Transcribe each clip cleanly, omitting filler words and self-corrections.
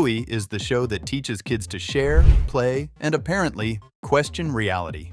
Bluey is the show that teaches kids to share, play, and apparently question reality.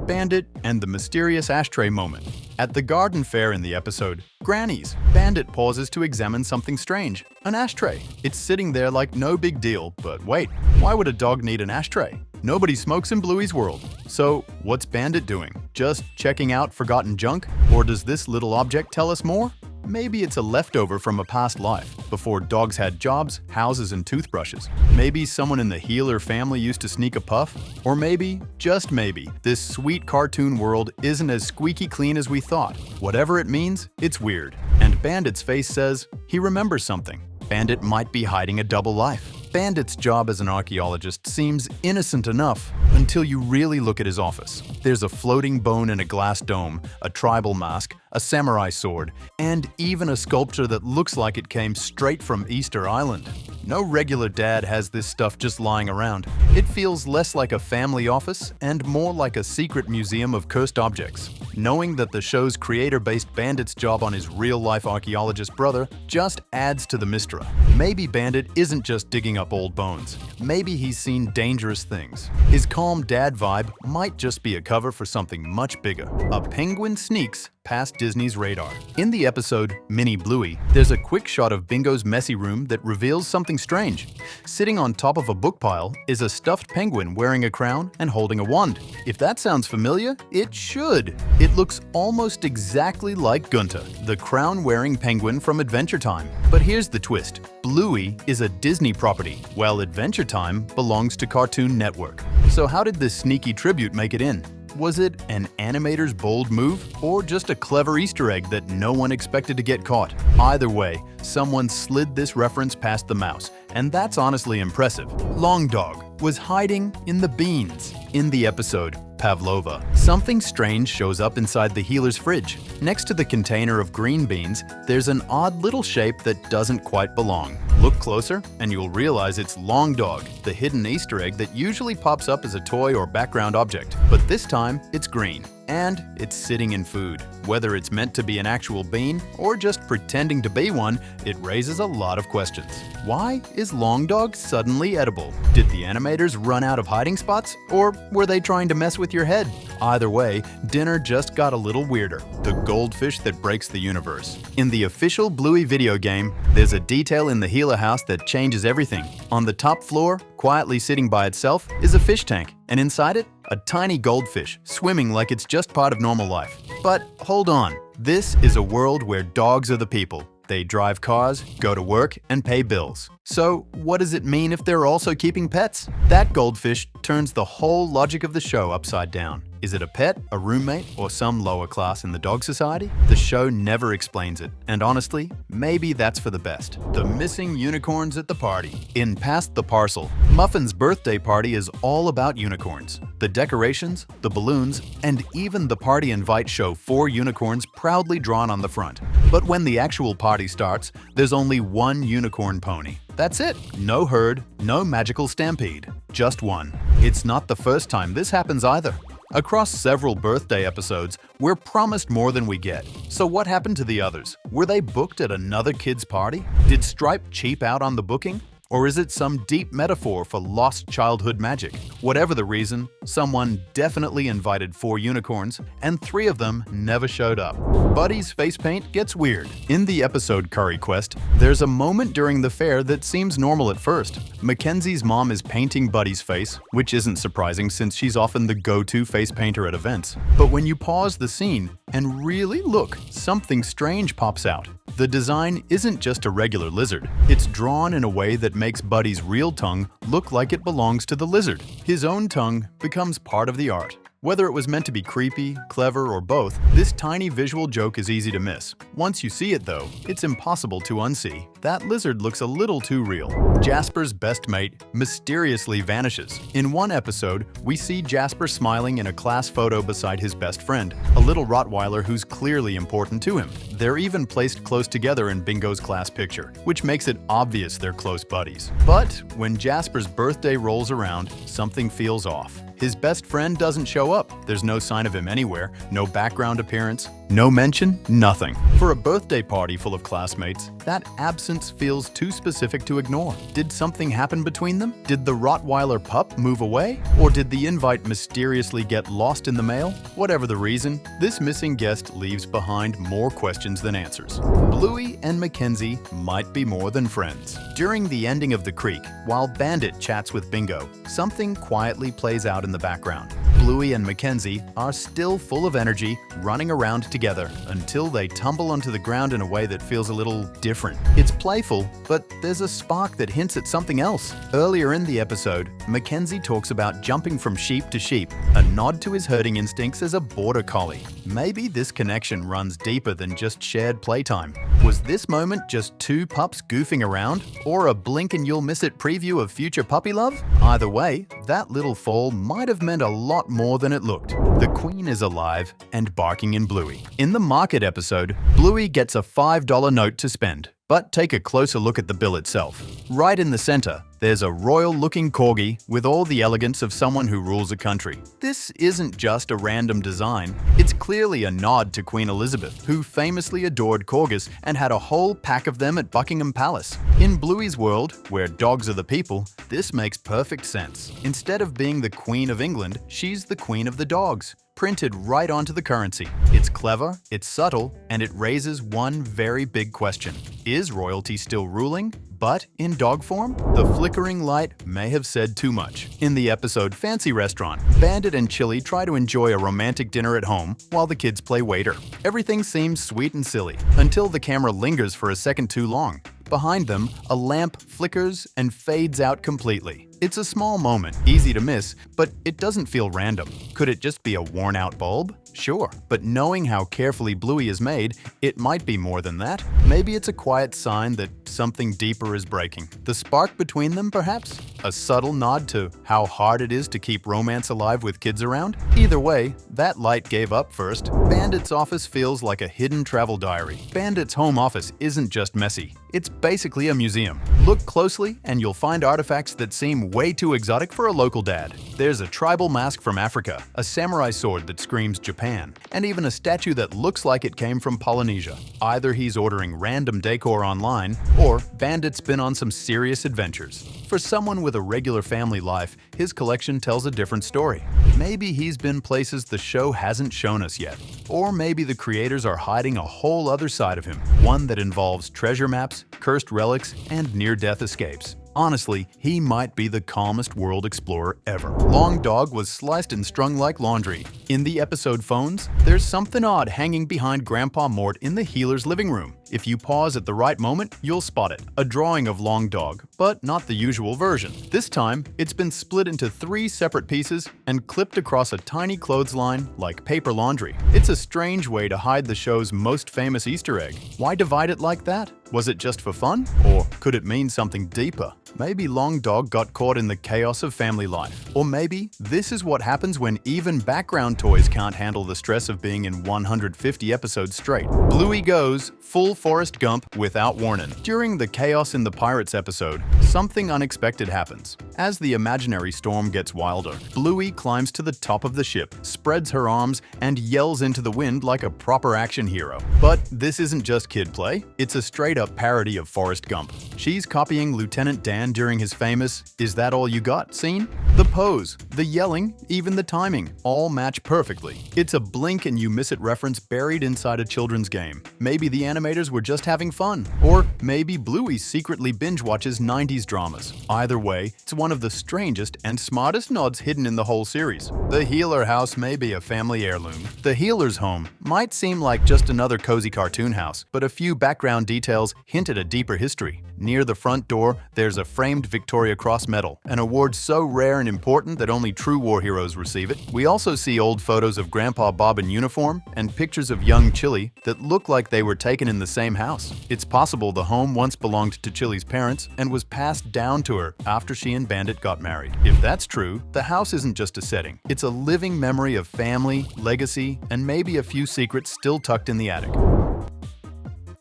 Bandit and the mysterious ashtray moment. At the garden fair in the episode, Granny's, Bandit pauses to examine something strange, an ashtray. It's sitting there like no big deal, but wait, why would a dog need an ashtray? Nobody smokes in Bluey's world. So, what's Bandit doing? Just checking out forgotten junk? Or does this little object tell us more? Maybe it's a leftover from a past life, before dogs had jobs, houses, and toothbrushes. Maybe someone in the Healer family used to sneak a puff. Or maybe, just maybe, this sweet cartoon world isn't as squeaky clean as we thought. Whatever it means, it's weird. And Bandit's face says he remembers something. Bandit might be hiding a double life. Bandit's job as an archaeologist seems innocent enough until you really look at his office. There's a floating bone in a glass dome, a tribal mask, a samurai sword, and even a sculpture that looks like it came straight from Easter Island. No regular dad has this stuff just lying around. It feels less like a family office and more like a secret museum of cursed objects. Knowing that the show's creator based Bandit's job on his real-life archaeologist brother just adds to the mystery. Maybe Bandit isn't just digging up old bones. Maybe he's seen dangerous things. His calm dad vibe might just be a cover for something much bigger. A penguin sneaks past Disney's radar. In the episode Mini Bluey, there's a quick shot of Bingo's messy room that reveals something strange. Sitting on top of a book pile is a stuffed penguin wearing a crown and holding a wand. If that sounds familiar, it should. It looks almost exactly like Gunter, the crown-wearing penguin from Adventure Time. But here's the twist. Bluey is a Disney property, while Adventure Time belongs to Cartoon Network. So how did this sneaky tribute make it in? Was it an animator's bold move, or just a clever Easter egg that no one expected to get caught? Either way, someone slid this reference past the mouse, and that's honestly impressive. Long Dog was hiding in the beans. In the episode Pavlova, something strange shows up inside the Healer's fridge. Next to the container of green beans, there's an odd little shape that doesn't quite belong. Look closer, and you'll realize it's Long Dog, the hidden Easter egg that usually pops up as a toy or background object. But this time, it's green. And it's sitting in food. Whether it's meant to be an actual bean or just pretending to be one, it raises a lot of questions. Why is Long Dog suddenly edible? Did the animators run out of hiding spots? Or were they trying to mess with your head? Either way, dinner just got a little weirder. The goldfish that breaks the universe. In the official Bluey video game, there's a detail in the Healer house that changes everything. On the top floor, quietly sitting by itself, is a fish tank, and inside it, a tiny goldfish swimming like it's just part of normal life. But hold on, this is a world where dogs are the people. They drive cars, go to work, and pay bills. So what does it mean if they're also keeping pets? That goldfish turns the whole logic of the show upside down. Is it a pet, a roommate, or some lower class in the dog society? The show never explains it, and honestly, maybe that's for the best. The missing unicorns at the party. In Past the Parcel, Muffin's birthday party is all about unicorns. The decorations, the balloons, and even the party invite show 4 unicorns proudly drawn on the front. But when the actual party starts, there's only one unicorn pony. That's it. No herd, no magical stampede. Just one. It's not the first time this happens either. Across several birthday episodes, we're promised more than we get. So what happened to the others? Were they booked at another kid's party? Did Stripe cheap out on the booking? Or is it some deep metaphor for lost childhood magic? Whatever the reason, someone definitely invited 4 unicorns, and 3 of them never showed up. Buddy's face paint gets weird. In the episode Curry Quest, there's a moment during the fair that seems normal at first. Mackenzie's mom is painting Buddy's face, which isn't surprising since she's often the go-to face painter at events. But when you pause the scene and really look, something strange pops out. The design isn't just a regular lizard. It's drawn in a way that makes Buddy's real tongue look like it belongs to the lizard. His own tongue becomes part of the art. Whether it was meant to be creepy, clever, or both, this tiny visual joke is easy to miss. Once you see it though, it's impossible to unsee. That lizard looks a little too real. Jasper's best mate mysteriously vanishes. In one episode, we see Jasper smiling in a class photo beside his best friend, a little Rottweiler who's clearly important to him. They're even placed close together in Bingo's class picture, which makes it obvious they're close buddies. But when Jasper's birthday rolls around, something feels off. His best friend doesn't show up. There's no sign of him anywhere, no background appearance, No mention, nothing. For a birthday party full of classmates, that absence feels too specific to ignore. Did something happen between them? Did the Rottweiler pup move away? Or did the invite mysteriously get lost in the mail? Whatever the reason, this missing guest leaves behind more questions than answers. Bluey and McKenzie might be more than friends. During the ending of The Creek, while Bandit chats with Bingo, something quietly plays out in the background. Bluey and McKenzie are still full of energy, running around together until they tumble onto the ground in a way that feels a little different. It's playful, but there's a spark that hints at something else. Earlier in the episode, McKenzie talks about jumping from sheep to sheep, a nod to his herding instincts as a border collie. Maybe this connection runs deeper than just shared playtime. Was this moment just two pups goofing around, or a blink-and-you'll-miss-it preview of future puppy love? Either way, that little fall might have meant a lot more than it looked. The Queen is alive and barking in Bluey. In the market episode, Bluey gets a $5 note to spend. But take a closer look at the bill itself. Right in the center, there's a royal-looking corgi with all the elegance of someone who rules a country. This isn't just a random design. It's clearly a nod to Queen Elizabeth, who famously adored corgis and had a whole pack of them at Buckingham Palace. In Bluey's world, where dogs are the people, this makes perfect sense. Instead of being the Queen of England, she's the Queen of the dogs, printed right onto the currency. It's clever, it's subtle, and it raises one very big question. Is royalty still ruling, but in dog form? The flickering light may have said too much. In the episode Fancy Restaurant, Bandit and Chili try to enjoy a romantic dinner at home while the kids play waiter. Everything seems sweet and silly, until the camera lingers for a second too long. Behind them, a lamp flickers and fades out completely. It's a small moment, easy to miss, but it doesn't feel random. Could it just be a worn-out bulb? Sure, but knowing how carefully Bluey is made, it might be more than that. Maybe it's a quiet sign that something deeper is breaking. The spark between them, perhaps? A subtle nod to how hard it is to keep romance alive with kids around? Either way, that light gave up first. Bandit's office feels like a hidden travel diary. Bandit's home office isn't just messy. It's basically a museum. Look closely and you'll find artifacts that seem way too exotic for a local dad. There's a tribal mask from Africa, a samurai sword that screams Japan, and even a statue that looks like it came from Polynesia. Either he's ordering random decor online, or Bandit's been on some serious adventures. For someone with a regular family life, his collection tells a different story. Maybe he's been places the show hasn't shown us yet. Or maybe the creators are hiding a whole other side of him, one that involves treasure maps, cursed relics, and near-death escapes. Honestly, he might be the calmest world explorer ever. Long Dog was sliced and strung like laundry. In the episode Phones, there's something odd hanging behind Grandpa Mort in the healer's living room. If you pause at the right moment, you'll spot it. A drawing of Long Dog, but not the usual version. This time, it's been split into 3 separate pieces and clipped across a tiny clothesline like paper laundry. It's a strange way to hide the show's most famous Easter egg. Why divide it like that? Was it just for fun? Or could it mean something deeper? Maybe Long Dog got caught in the chaos of family life. Or maybe this is what happens when even background toys can't handle the stress of being in 150 episodes straight. Bluey goes full Forrest Gump without warning. During the Chaos in the Pirates episode, something unexpected happens. As the imaginary storm gets wilder, Bluey climbs to the top of the ship, spreads her arms, and yells into the wind like a proper action hero. But this isn't just kid play, it's a straight-up parody of Forrest Gump. She's copying Lieutenant Dan during his famous "Is that all you got?" scene. The pose, the yelling, even the timing, all match perfectly. It's a blink-and-you-miss-it reference buried inside a children's game. Maybe the animators were just having fun. Or maybe Bluey secretly binge-watches 90s dramas. Either way, it's one of the strangest and smartest nods hidden in the whole series. The Healer house may be a family heirloom. The Healer's home might seem like just another cozy cartoon house, but a few background details hint at a deeper history. Near the front door, there's a framed Victoria Cross medal, an award so rare and important that only true war heroes receive it. We also see old photos of Grandpa Bob in uniform and pictures of young Chili that look like they were taken in the same house. It's possible the home once belonged to Chili's parents and was passed down to her after she and Bandit got married. If that's true, the house isn't just a setting. It's a living memory of family, legacy, and maybe a few secrets still tucked in the attic.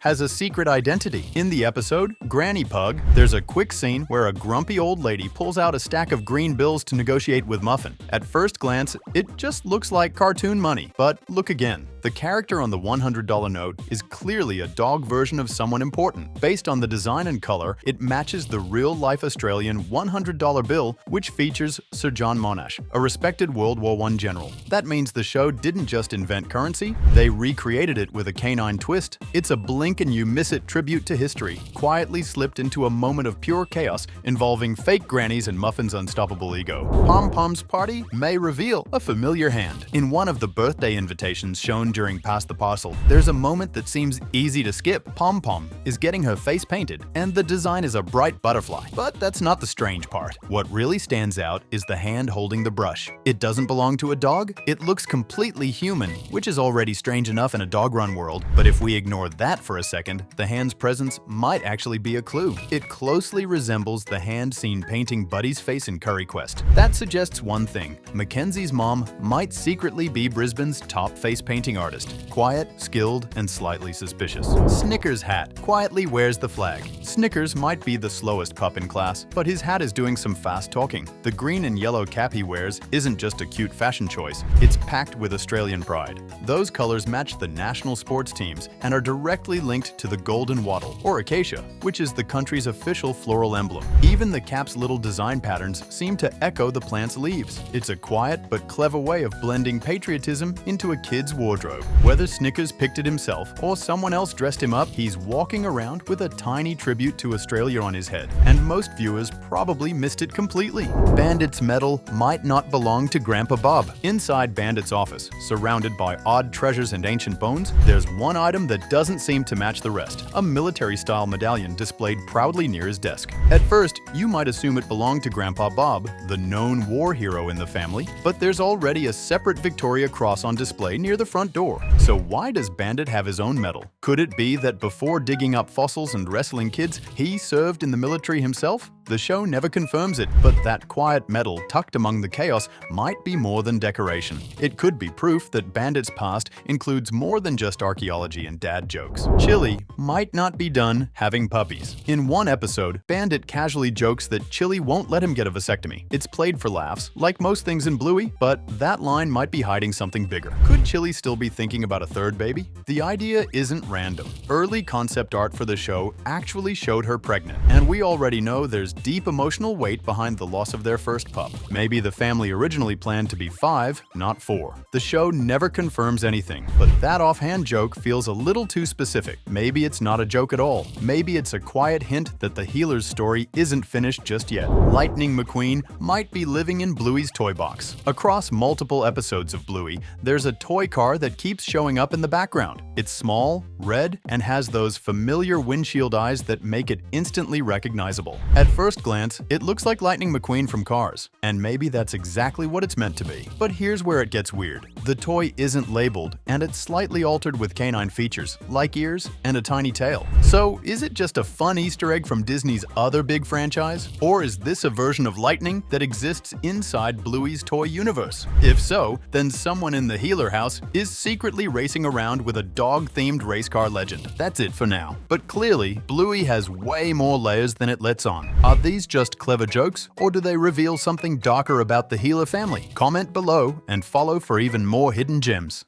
has a secret identity. In the episode, Granny Pug, there's a quick scene where a grumpy old lady pulls out a stack of green bills to negotiate with Muffin. At first glance, it just looks like cartoon money, but look again. The character on the $100 note is clearly a dog version of someone important. Based on the design and color, it matches the real-life Australian $100 bill, which features Sir John Monash, a respected World War I general. That means the show didn't just invent currency, they recreated it with a canine twist. It's a blink-and-you-miss-it tribute to history, quietly slipped into a moment of pure chaos involving fake grannies and Muffin's unstoppable ego. Pom Pom's party may reveal a familiar hand. In one of the birthday invitations shown during Pass the Parcel, there's a moment that seems easy to skip. Pom Pom is getting her face painted, and the design is a bright butterfly. But that's not the strange part. What really stands out is the hand holding the brush. It doesn't belong to a dog. It looks completely human, which is already strange enough in a dog-run world. But if we ignore that for a second, the hand's presence might actually be a clue. It closely resembles the hand seen painting Buddy's face in Curry Quest. That suggests one thing: Mackenzie's mom might secretly be Brisbane's top face painting artist. Quiet, skilled, and slightly suspicious. Snickers' hat quietly wears the flag. Snickers might be the slowest pup in class, but his hat is doing some fast talking. The green and yellow cap he wears isn't just a cute fashion choice, it's packed with Australian pride. Those colors match the national sports teams and are directly linked to the golden wattle, or acacia, which is the country's official floral emblem. Even the cap's little design patterns seem to echo the plant's leaves. It's a quiet but clever way of blending patriotism into a kid's wardrobe. Whether Snickers picked it himself or someone else dressed him up, he's walking around with a tiny tribute to Australia on his head, and most viewers probably missed it completely. Bandit's medal might not belong to Grandpa Bob. Inside Bandit's office, surrounded by odd treasures and ancient bones, there's one item that doesn't seem to match the rest: a military-style medallion displayed proudly near his desk. At first, you might assume it belonged to Grandpa Bob, the known war hero in the family, but there's already a separate Victoria Cross on display near the front door. So why does Bandit have his own medal? Could it be that before digging up fossils and wrestling kids, he served in the military himself? The show never confirms it, but that quiet medal tucked among the chaos might be more than decoration. It could be proof that Bandit's past includes more than just archaeology and dad jokes. Chili might not be done having puppies. In one episode, Bandit casually jokes that Chili won't let him get a vasectomy. It's played for laughs, like most things in Bluey, but that line might be hiding something bigger. Could Chili still be thinking about a third baby? The idea isn't random. Early concept art for the show actually showed her pregnant, and we already know there's deep emotional weight behind the loss of their first pup. Maybe the family originally planned to be 5, not 4. The show never confirms anything, but that offhand joke feels a little too specific. Maybe it's not a joke at all. Maybe it's a quiet hint that the healer's story isn't finished just yet. Lightning McQueen might be living in Bluey's toy box. Across multiple episodes of Bluey, there's a toy car that keeps showing up in the background. It's small, red, and has those familiar windshield eyes that make it instantly recognizable. At first glance, it looks like Lightning McQueen from Cars, and maybe that's exactly what it's meant to be. But here's where it gets weird. The toy isn't labeled, and it's slightly altered with canine features, like ears and a tiny tail. So is it just a fun Easter egg from Disney's other big franchise? Or is this a version of Lightning that exists inside Bluey's toy universe? If so, then someone in the Healer house is secretly racing around with a dog-themed race car legend. That's it for now. But clearly, Bluey has way more layers than it lets on. Are these just clever jokes, or do they reveal something darker about the Healer family? Comment below and follow for even more hidden gems.